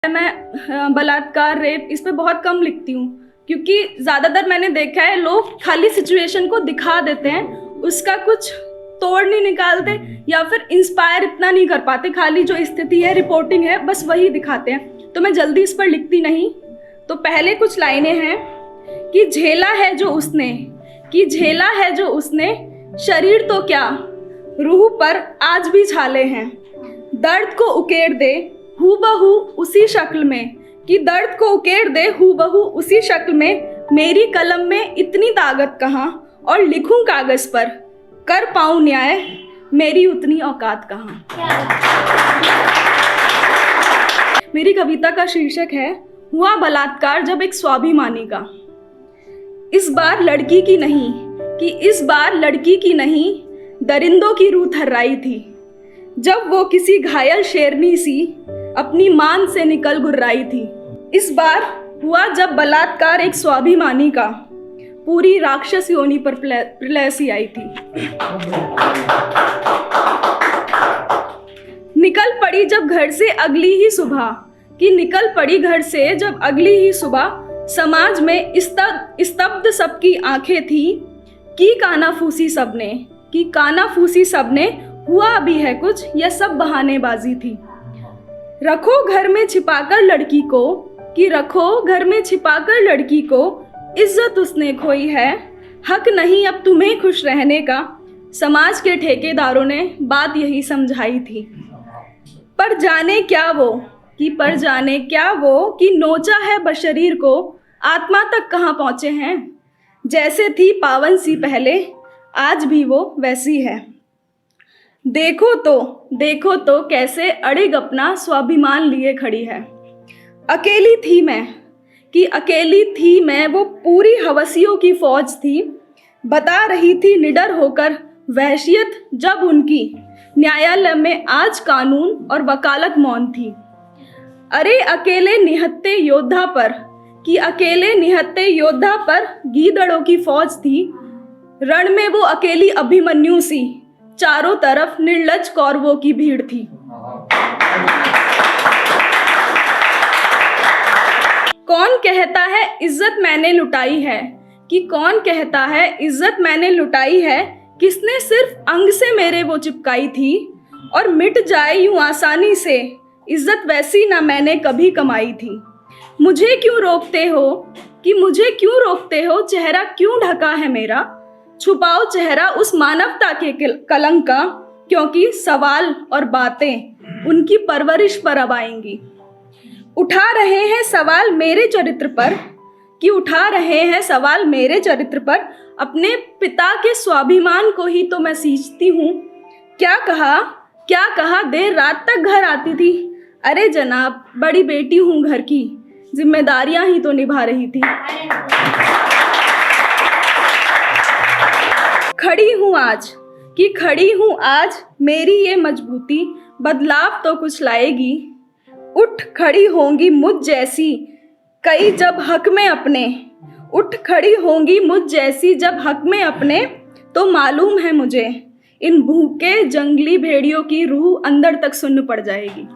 मैं बलात्कार, रेप इस पे बहुत कम लिखती हूँ, क्योंकि ज़्यादातर मैंने देखा है लोग खाली सिचुएशन को दिखा देते हैं, उसका कुछ तोड़ नहीं निकालते या फिर इंस्पायर इतना नहीं कर पाते। खाली जो स्थिति है, रिपोर्टिंग है, बस वही दिखाते हैं। तो मैं जल्दी इस पर लिखती नहीं। तो पहले कुछ लाइनें हैं कि झेला है जो उसने, कि झेला है जो उसने, शरीर तो क्या रूह पर आज भी छाले हैं। दर्द को उकेड़ दे हूबहू उसी शक्ल में, कि दर्द को उकेड़ दे हूबहू उसी शक्ल में। मेरी कलम में इतनी ताकत कहाँ, और लिखूं कागज पर कर पाऊं न्याय, मेरी उतनी औकात कहाँ। मेरी कविता का शीर्षक है हुआ बलात्कार जब एक स्वाभिमानी का। इस बार लड़की की नहीं, कि इस बार लड़की की नहीं, दरिंदों की रूह थर्राई थी, जब वो किसी घायल शेरनी सी अपनी मान से निकल गुर्राई थी। इस बार हुआ जब बलात्कार एक स्वाभिमानी का, पूरी राक्षस योनि पर प्रलय सी आई थी। निकल पड़ी जब घर से अगली ही सुबह, कि निकल पड़ी घर से जब अगली ही सुबह, समाज में स्तब्ध सबकी आंखें थी, की कानाफूसी सबने, कि कानाफूसी सबने, हुआ भी है कुछ, यह सब बहानेबाजी थी। रखो घर में छिपाकर लड़की को, कि रखो घर में छिपाकर लड़की को, इज्जत उसने खोई है, हक नहीं अब तुम्हें खुश रहने का, समाज के ठेकेदारों ने बात यही समझाई थी। पर जाने क्या वो, कि पर जाने क्या वो, कि नोचा है बशरीर को, आत्मा तक कहाँ पहुँचे हैं। जैसे थी पावन सी पहले, आज भी वो वैसी है। देखो तो कैसे अड़िग अपना स्वाभिमान लिए खड़ी है। अकेली थी मैं, कि अकेली थी मैं, वो पूरी हवसियों की फौज थी, बता रही थी निडर होकर वहशियत जब उनकी, न्यायालय में आज कानून और वकालत मौन थी। अरे अकेले निहत्थे योद्धा पर, कि अकेले निहत्थे योद्धा पर गीदड़ों की फौज थी, रण में वो अकेली अभिमन्यु सी, चारों तरफ निर्लज कौरवों की भीड़ थी। कौन कहता है इज्जत मैंने लुटाई है, कि कौन कहता है इज्जत मैंने लुटाई है, किसने सिर्फ अंग से मेरे वो चिपकाई थी, और मिट जाए यूं आसानी से, इज्जत वैसी ना मैंने कभी कमाई थी। मुझे क्यों रोकते हो, कि मुझे क्यों रोकते हो, चेहरा क्यों ढका है मेरा, छुपाओ चेहरा उस मानवता के कलंक का, क्योंकि सवाल और बातें उनकी परवरिश पर अब आएंगी। उठा रहे हैं सवाल मेरे चरित्र पर, कि उठा रहे हैं सवाल मेरे चरित्र पर, अपने पिता के स्वाभिमान को ही तो मैं सींचती हूँ। क्या कहा देर रात तक घर आती थी, अरे जनाब बड़ी बेटी हूँ घर की, जिम्मेदारियां ही तो निभा रही थी। खड़ी हूँ आज, कि खड़ी हूँ आज, मेरी ये मजबूती बदलाव तो कुछ लाएगी। उठ खड़ी होंगी मुझ जैसी कई जब हक में अपने, उठ खड़ी होंगी मुझ जैसी जब हक में अपने, तो मालूम है मुझे इन भूखे जंगली भेड़ियों की रूह अंदर तक सुन्न पड़ जाएगी।